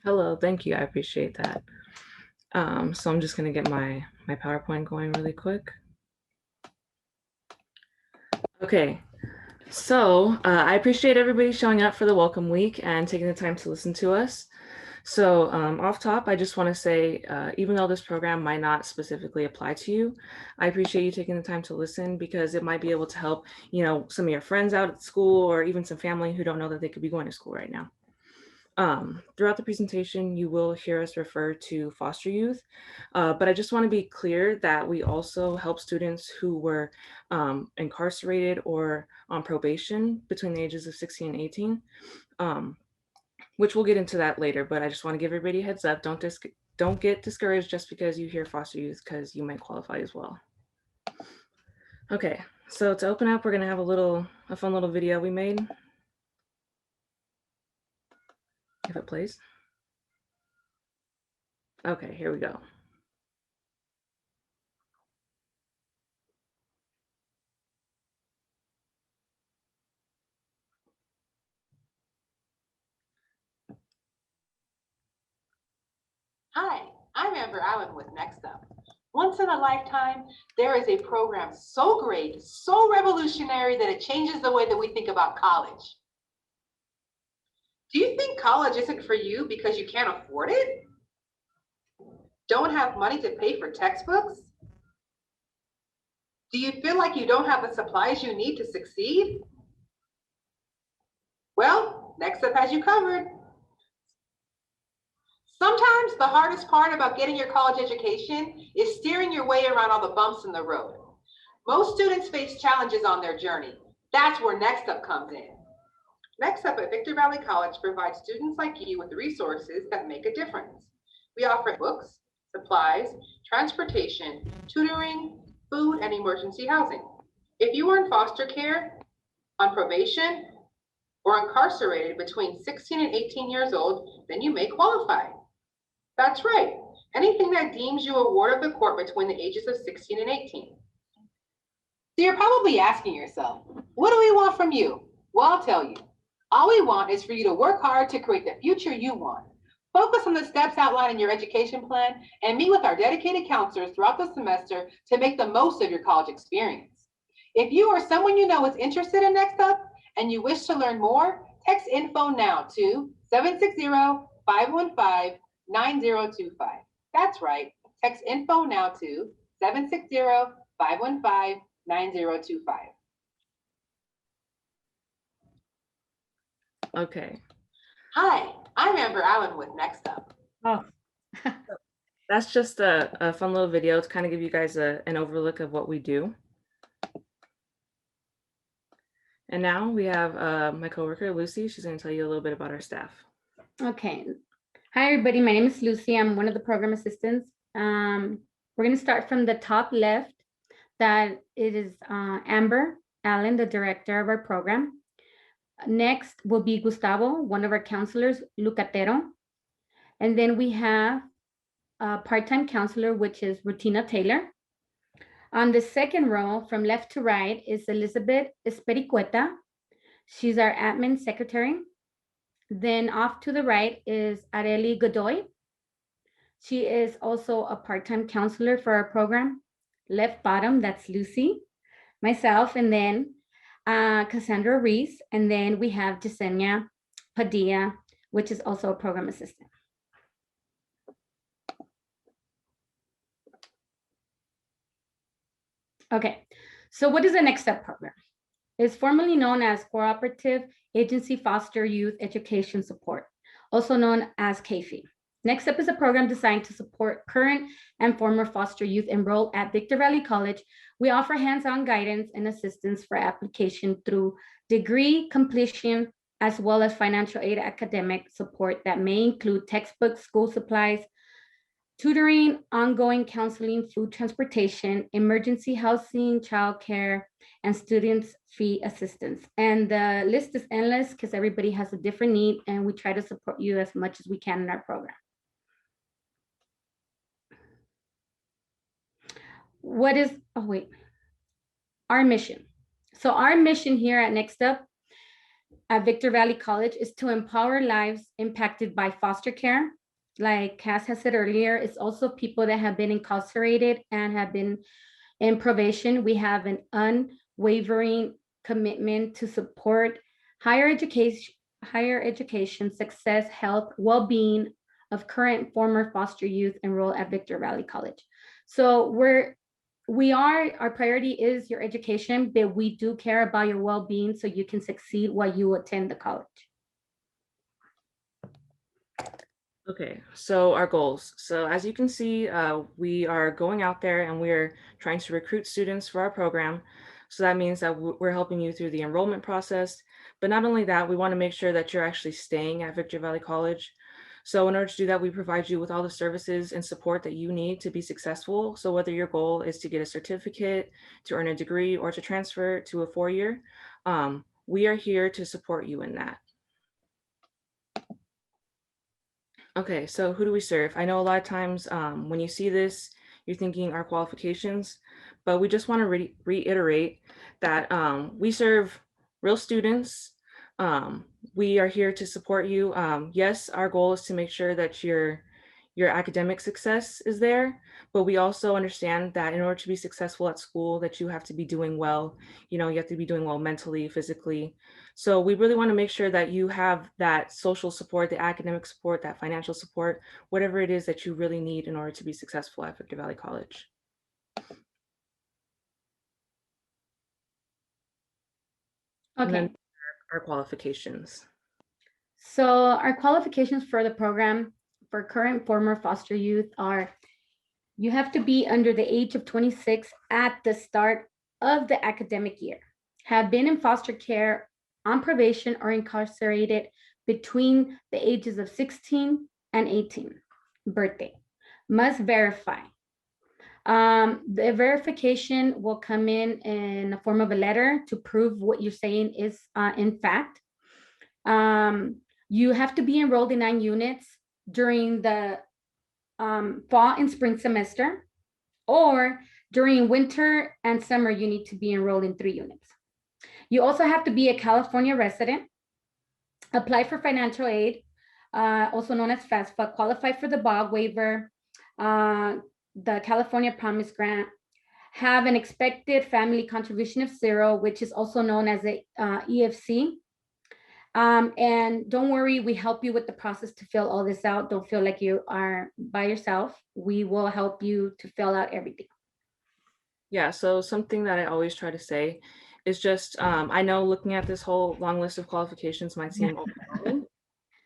Hello, thank you. I appreciate that. So I'm just gonna get my PowerPoint going really quick. Okay, so I appreciate everybody showing up for the welcome week and taking the time to listen to us. So off top, I just want to say, even though this program might not specifically apply to you, I appreciate you taking the time to listen because it might be able to help, some of your friends out at school or even some family who don't know that they could be going to school right now. Throughout the presentation, you will hear us refer to foster youth, but I just want to be clear that we also help students who were incarcerated or on probation between the ages of 16 and 18, which we'll get into that later, but I just want to give everybody a heads up. Don't get discouraged just because you hear foster youth, because you might qualify as well. Okay, so to open up, we're going to have a fun little video we made. If it plays. Okay, here we go. Hi, I'm Amber Allen with Next Up. Once in a lifetime, there is a program so great, so revolutionary that it changes the way that we think about college. Do you think college isn't for you because you can't afford it? Don't have money to pay for textbooks? Do you feel like you don't have the supplies you need to succeed? Well, Next Up has you covered. Sometimes the hardest part about getting your college education is steering your way around all the bumps in the road. Most students face challenges on their journey. That's where Next Up comes in. Next Up at Victor Valley College provides students like you with resources that make a difference. We offer books, supplies, transportation, tutoring, food, and emergency housing. If you are in foster care, on probation, or incarcerated between 16 and 18 years old, then you may qualify. That's right, anything that deems you a ward of the court between the ages of 16 and 18. So you're probably asking yourself, what do we want from you? Well, I'll tell you. All we want is for you to work hard to create the future you want. Focus on the steps outlined in your education plan and meet with our dedicated counselors throughout the semester to make the most of your college experience. If you or someone you know is interested in Next Up and you wish to learn more, text info now to 760-515-9025. That's right, text info now to 760-515-9025. Okay. Hi, I'm Amber Allen with Next Up. Oh. That's just a fun little video to kind of give you guys an overlook of what we do. And now we have my coworker, Lucy. She's going to tell you a little bit about our staff. Okay. Hi, everybody. My name is Lucy. I'm one of the program assistants. We're going to start from the top left. That it is Amber Allen, the director of our program. Next will be Gustavo, one of our counselors, Lucatero. And then we have a part-time counselor, which is Rutina Taylor. On the second row, from left to right, is Elizabeth Espericueta. She's our admin secretary. Then off to the right is Areli Godoy. She is also a part-time counselor for our program. Left bottom, that's Lucy, myself, and then Cassandra Reese. And then we have Jasenia Padilla, which is also a program assistant. Okay, so what is the Next Step program? It's formerly known as Cooperative Agency Foster Youth Education Support, also known as CAFE. Next Step is a program designed to support current and former foster youth enrolled at Victor Valley College. We offer hands-on guidance and assistance for application through degree completion, as well as financial aid academic support that may include textbooks, school supplies, tutoring, ongoing counseling, food transportation, emergency housing, childcare, and students' fee assistance. And the list is endless because everybody has a different need, and we try to support you as much as we can in our program. What is, our mission. So our mission here at Next Up at Victor Valley College is to empower lives impacted by foster care. Like Cass has said earlier, it's also people that have been incarcerated and have been in probation. We have an unwavering commitment to support higher education, success, health, well-being of current former foster youth enrolled at Victor Valley College. So our priority is your education, but we do care about your well-being so you can succeed while you attend the college. Okay, so our goals. So as you can see, we are going out there and we're trying to recruit students for our program. So that means that we're helping you through the enrollment process. But not only that, we want to make sure that you're actually staying at Victor Valley College. So in order to do that, we provide you with all the services and support that you need to be successful. So whether your goal is to get a certificate, to earn a degree, or to transfer to a 4-year, we are here to support you in that. Okay, so who do we serve? I know a lot of times when you see this, you're thinking our qualifications, but we just want to reiterate that we serve real students. We are here to support you. Yes, our goal is to make sure that your academic success is there, but we also understand that in order to be successful at school, that you have to be doing well. You know, you have to be doing well mentally, physically. So we really want to make sure that you have that social support, the academic support, that financial support, whatever it is that you really need in order to be successful at Victor Valley College. And Okay, then our qualifications. so our qualifications for the program for current former foster youth are: you have to be under the age of 26 at the start of the academic year, have been in foster care, on probation, or incarcerated between the ages of 16 and 18 birthday. Must verify. The verification will come in the form of a letter to prove what you're saying is in fact. You have to be enrolled in 9 units during the fall and spring semester, or during winter and summer, you need to be enrolled in 3 units. You also have to be a California resident, apply for financial aid, also known as FAFSA, qualify for the BOG waiver, the California Promise Grant, have an expected family contribution of 0, which is also known as a EFC. And don't worry, we help you with the process to fill all this out. Don't feel like you are by yourself. We will help you to fill out everything. Yeah, so something that I always try to say is just, I know looking at this whole long list of qualifications might seem overwhelming,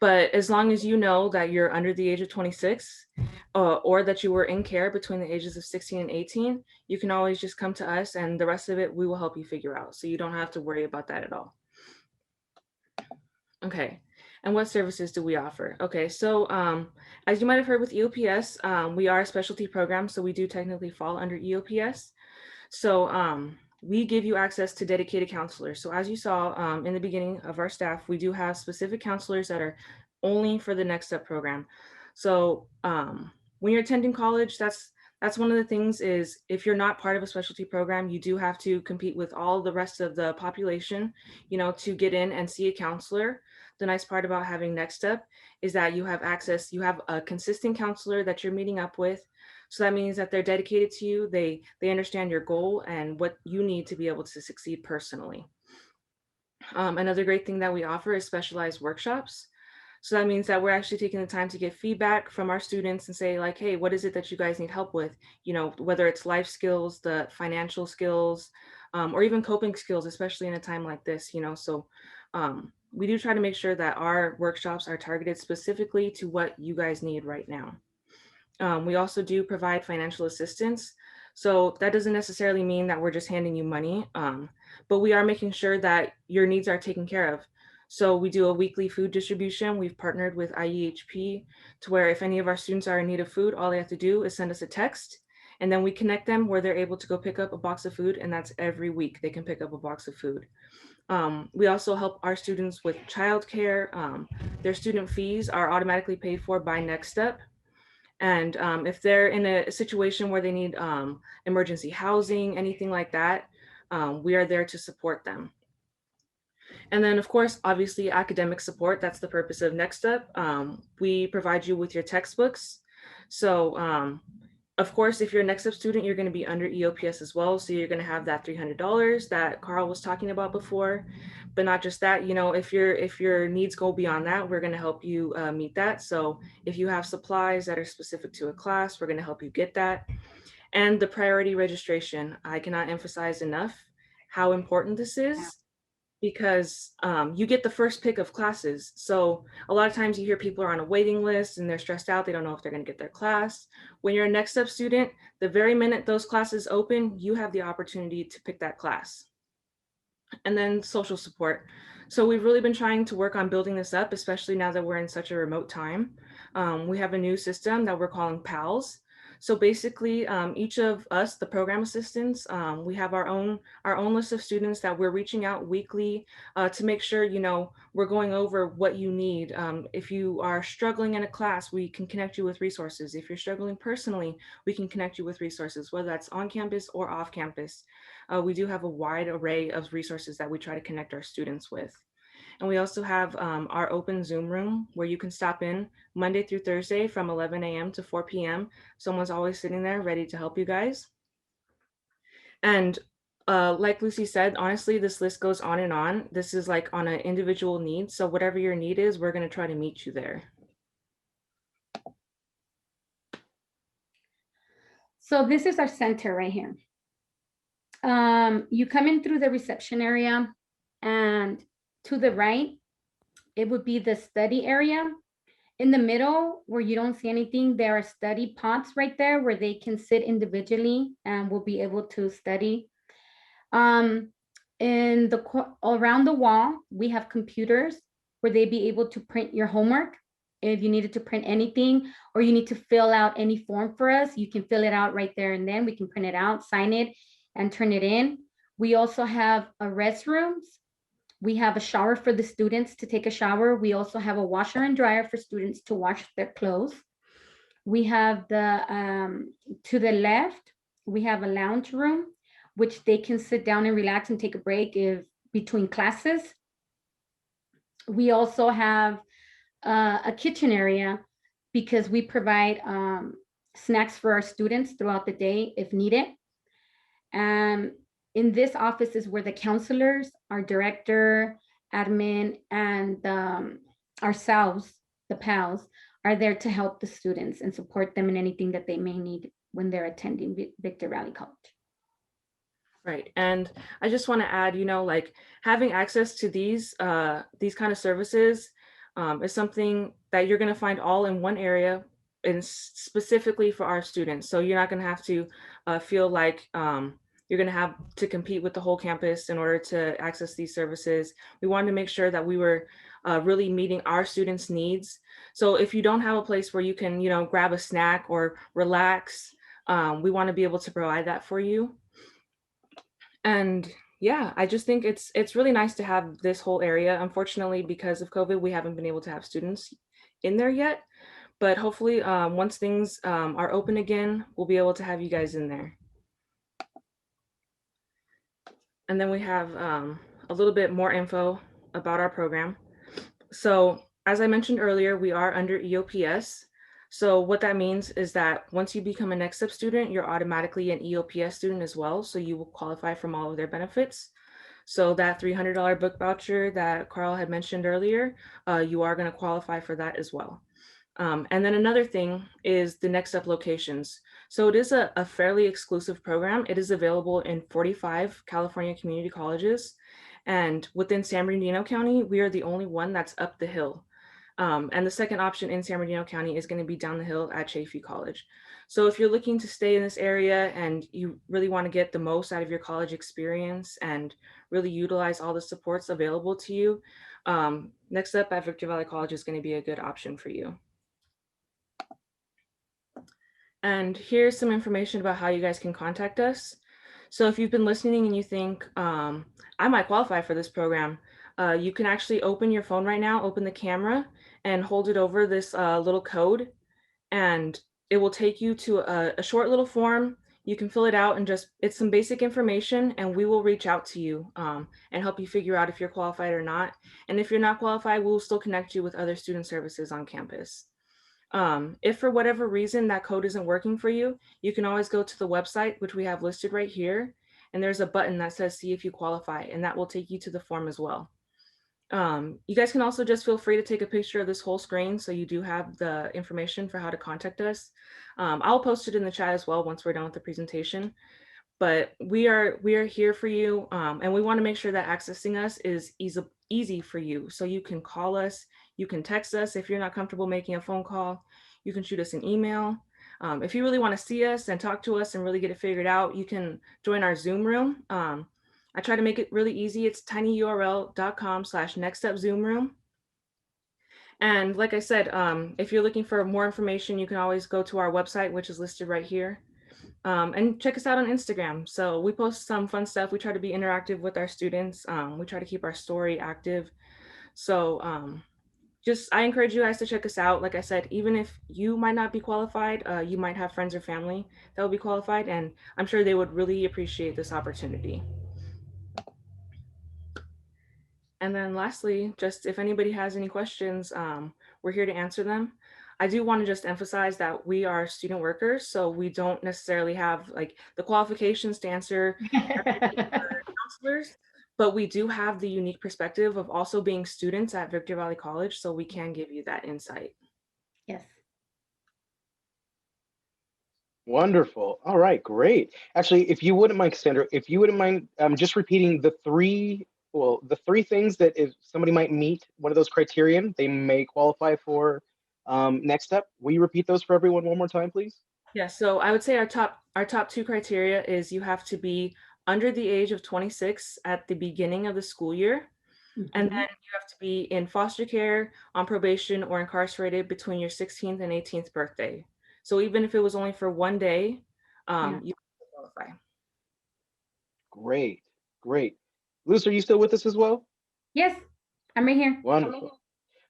but as long as you know that you're under the age of 26 or that you were in care between the ages of 16 and 18, you can always just come to us and the rest of it, we will help you figure out. So you don't have to worry about that at all. Okay, and what services do we offer? Okay, so as you might have heard with EOPS, we are a specialty program, so we do technically fall under EOPS. So we give you access to dedicated counselors. So as you saw in the beginning of our staff, we do have specific counselors that are only for the Next Step program. So when you're attending college, that's one of the things is if you're not part of a specialty program, you do have to compete with all the rest of the population, you know, to get in and see a counselor. The nice part about having Next Step is that you have access, you have a consistent counselor that you're meeting up with. So that means that they're dedicated to you. They understand your goal and what you need to be able to succeed personally. Another great thing that we offer is specialized workshops. So that means that we're actually taking the time to get feedback from our students and say like, hey, what is it that you guys need help with? You know, whether it's life skills, the financial skills, or even coping skills, especially in a time like this, you know, so we do try to make sure that our workshops are targeted specifically to what you guys need right now. We also do provide financial assistance. So that doesn't necessarily mean that we're just handing you money, but we are making sure that your needs are taken care of. So we do a weekly food distribution. We've partnered with IEHP to where if any of our students are in need of food, all they have to do is send us a text and then we connect them where they're able to go pick up a box of food, and that's every week they can pick up a box of food. We also help our students with childcare. Their student fees are automatically paid for by Next Step. And if they're in a situation where they need emergency housing, anything like that, we are there to support them. And then, of course, obviously academic support, that's the purpose of Next Up. We provide you with your textbooks. So of course, if you're a Next Up student, you're gonna be under EOPS as well. So you're gonna have that $300 that Carl was talking about before. But not just that, you know, if your needs go beyond that, we're gonna help you meet that. So if you have supplies that are specific to a class, we're gonna help you get that. And the priority registration, I cannot emphasize enough how important this is, because you get the first pick of classes. So a lot of times you hear people are on a waiting list and they're stressed out. They don't know if they're going to get their class. When you're a Next Up student, the very minute those classes open, you have the opportunity to pick that class. And then social support. So we've really been trying to work on building this up, especially now that we're in such a remote time. We have a new system that we're calling PALS. So basically, each of us, the program assistants, we have our own list of students that we're reaching out weekly to make sure, you know, we're going over what you need. If you are struggling in a class, we can connect you with resources. If you're struggling personally, we can connect you with resources, whether that's on campus or off campus. We do have a wide array of resources that we try to connect our students with. And we also have our open Zoom room where you can stop in Monday through Thursday from 11 a.m. to 4 p.m. Someone's always sitting there ready to help you guys. And like Lucy said, honestly, this list goes on and on. This is like on an individual need. So whatever your need is, we're going to try to meet you there. So this is our center right here. You come in through the reception area, and to the right, it would be the study area. In the middle, where you don't see anything, there are study pods right there where they can sit individually and will be able to study. In around the wall, we have computers where they be able to print your homework. If you needed to print anything or you need to fill out any form for us, you can fill it out right there and then. We can print it out, sign it, and turn it in. We also have restrooms. We have a shower for the students to take a shower. We also have a washer and dryer for students to wash their clothes. We have to the left, we have a lounge room, which they can sit down and relax and take a break between classes. We also have a kitchen area because we provide snacks for our students throughout the day if needed. And in this office is where the counselors, our director, admin, and ourselves, the PALs, are there to help the students and support them in anything that they may need when they're attending Victor Valley College. Right. And I just want to add, you know, like having access to these kind of services is something that you're going to find all in one area and specifically for our students. So you're not going to have to feel like you're going to have to compete with the whole campus in order to access these services. We wanted to make sure that we were really meeting our students' needs. So if you don't have a place where you can, you know, grab a snack or relax, we want to be able to provide that for you. And yeah, I just think it's really nice to have this whole area. Unfortunately, because of COVID, we haven't been able to have students in there yet. But hopefully, once things are open again, we'll be able to have you guys in there. And then we have a little bit more info about our program. So as I mentioned earlier, we are under EOPS. So what that means is that once you become a Next Up student, you're automatically an EOPS student as well. So you will qualify from all of their benefits. So that $300 book voucher that Carl had mentioned earlier, you are going to qualify for that as well. And then another thing is the Next Up locations. So it is a fairly exclusive program. It is available in 45 California community colleges. And within San Bernardino County, we are the only one that's up the hill. And the second option in San Bernardino County is going to be down the hill at Chaffey College. So if you're looking to stay in this area and you really want to get the most out of your college experience and really utilize all the supports available to you, Next Up at Victor Valley College is going to be a good option for you. And here's some information about how you guys can contact us. So if you've been listening and you think, I might qualify for this program, you can actually open your phone right now, open the camera and hold it over this little code, and it will take you to a short little form. You can fill it out and just, it's some basic information and we will reach out to you and help you figure out if you're qualified or not. And if you're not qualified, we'll still connect you with other student services on campus. If for whatever reason that code isn't working for you, you can always go to the website, which we have listed right here. And there's a button that says see if you qualify, and that will take you to the form as well. You guys can also just feel free to take a picture of this whole screen so you do have the information for how to contact us. I'll post it in the chat as well once we're done with the presentation. But we are here for you, and we want to make sure that accessing us is easy for you. So you can call us, you can text us if you're not comfortable making a phone call, you can shoot us an email. If you really want to see us and talk to us and really get it figured out, you can join our Zoom room. I try to make it really easy. It's tinyurl.com/nextstepzoomroom. And like I said, if you're looking for more information, you can always go to our website, which is listed right here. And check us out on Instagram. So we post some fun stuff. We try to be interactive with our students. We try to keep our story active. So I encourage you guys to check us out. Like I said, even if you might not be qualified, you might have friends or family that will be qualified, and I'm sure they would really appreciate this opportunity. And then lastly, just if anybody has any questions, we're here to answer them. I do want to just emphasize that we are student workers, so we don't necessarily have like the qualifications to answer counselors, but we do have the unique perspective of also being students at Victor Valley College, so we can give you that insight. Yes. Wonderful. All right, great. Actually, if you wouldn't mind, Cassandra, if you wouldn't mind just repeating the three things that if somebody might meet one of those criterion, they may qualify for Next Step. Will you repeat those for everyone one more time, please? Yeah, so I would say our top two criteria is you have to be under the age of 26 at the beginning of the school year. And then you have to be in foster care, on probation, or incarcerated between your 16th and 18th birthday. So even if it was only for one day, you qualify. Great, great. Luz, are you still with us as well? Yes, I'm right here. Wonderful.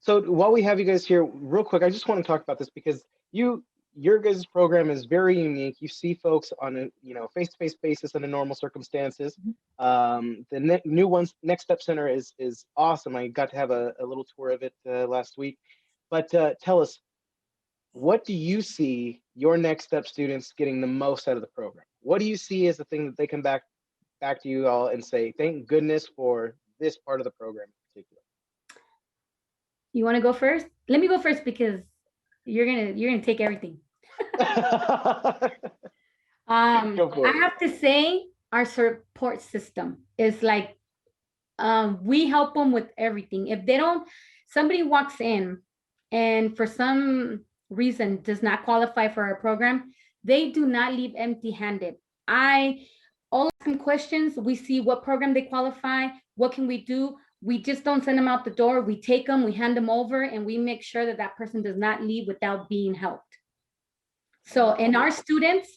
So while we have you guys here, real quick, I just want to talk about this because your guys' program is very unique. You see folks on a face-to-face basis under normal circumstances. The new one, Next Step Center, is awesome. I got to have a little tour of it last week. But tell us, what do you see your Next Step students getting the most out of the program? What do you see as the thing that they come back to you all and say, thank goodness for this part of the program in particular? You want to go first? Let me go first because you're gonna take everything. I have to say our support system is like we help them with everything. If they don't, somebody walks in and for some reason does not qualify for our program, they do not leave empty-handed. I all ask them questions. We see what program they qualify. What can we do? We just don't send them out the door. We take them, we hand them over, and we make sure that that person does not leave without being helped. So, and our students,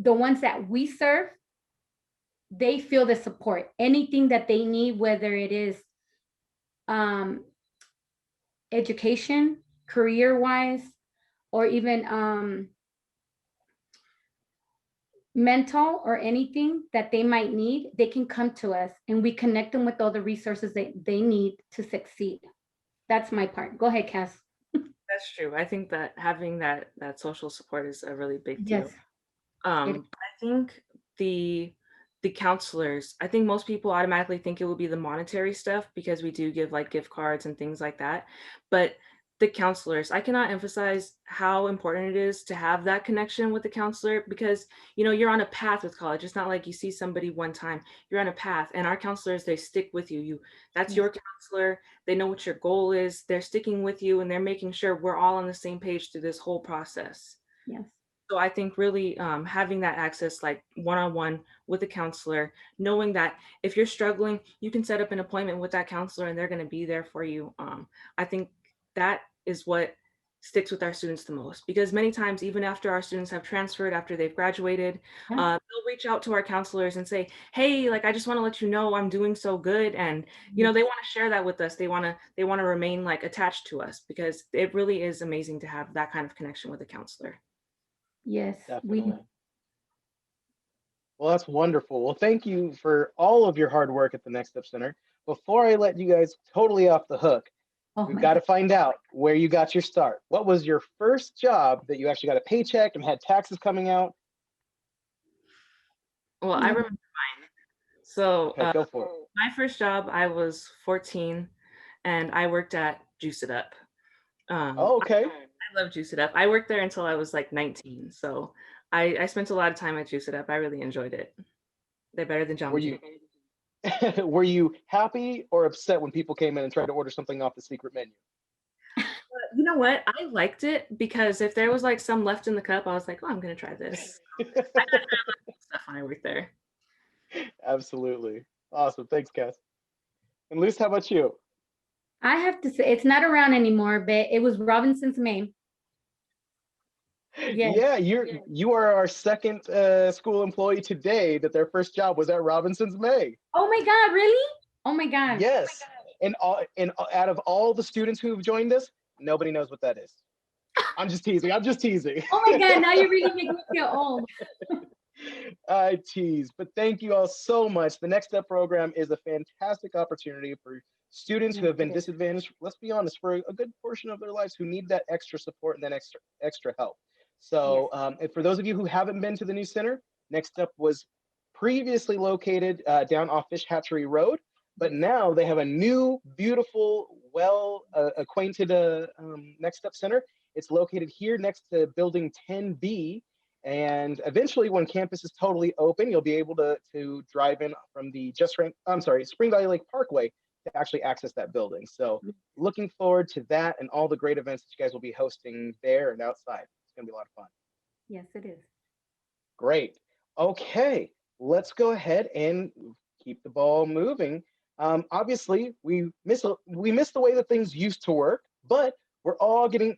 the ones that we serve, they feel the support. Anything that they need, whether it is education, career-wise, or even mental or anything that they might need, they can come to us and we connect them with all the resources that they need to succeed. That's my part. Go ahead, Cass. That's true. I think that having that social support is a really big deal. Yes. I think the counselors, I think most people automatically think it will be the monetary stuff because we do give like gift cards and things like that. But the counselors, I cannot emphasize how important it is to have that connection with the counselor because, you're on a path with college. It's not like you see somebody one time, you're on a path, and our counselors, they stick with you. That's your counselor. They know what your goal is. They're sticking with you and they're making sure we're all on the same page through this whole process. Yes. So I think really having that access, like one-on-one with a counselor, knowing that if you're struggling, you can set up an appointment with that counselor and they're going to be there for you. I think that is what sticks with our students the most, because many times, even after our students have transferred, after they've graduated, they'll reach out to our counselors and say, hey, like, I just want to let you know I'm doing so good. And, they want to share that with us. They want to remain like attached to us because it really is amazing to have that kind of connection with a counselor. Yes, Definitely. Well, that's wonderful. Well, thank you for all of your hard work at the Next Step Center. Before I let you guys totally off the hook, Oh we've my got to God. find out where you got your start. What was your first job that you actually got a paycheck and had taxes coming out? Well, I Mm. remember mine. So Okay, go for it. my first job, I was 14 and I worked at Juice It Up. Oh, okay. I love Juice It Up. I worked there until I was like 19. So I spent a lot of time at Juice It Up. I really enjoyed it. They're better than Were Jamba you Juice. were you happy or upset when people came in and tried to order something off the secret menu? You know what? I liked it because if there was like some left in the cup, I was like, oh, I'm gonna try this. I got to try a lot of cool stuff when I worked there. Absolutely. Awesome. Thanks, Cass. And Luce, how about you? I have to say, it's not around anymore, but it was Robinson's May. Yes. Yeah, you are our second school employee today that their first job was at Robinson's May. Oh my God, really? Oh my God. Yes. And out of all the students who've joined us, nobody knows what that is. I'm just teasing. I'm just teasing. Oh my God, now you really make me feel old. I tease, but thank you all so much. The Next Step program is a fantastic opportunity for students who Yes, have been it is. disadvantaged, let's be honest, for a good portion of their lives who need that extra support and that extra help. So, and for those of you who haven't been to the new center, Next Step was previously located down off Fish Hatchery Road, but now they have a new, beautiful, well acquainted Next Step Center. It's located here next to Building 10B. And eventually, when campus is totally open, you'll be able to drive in from the Spring Valley Lake Parkway to actually access that building. So looking forward to that and all the great events that you guys will be hosting there and outside. It's gonna be a lot of fun. Yes, it is. Great. Okay, let's go ahead and keep the ball moving. Obviously, we miss the way that things used to work, but we're all getting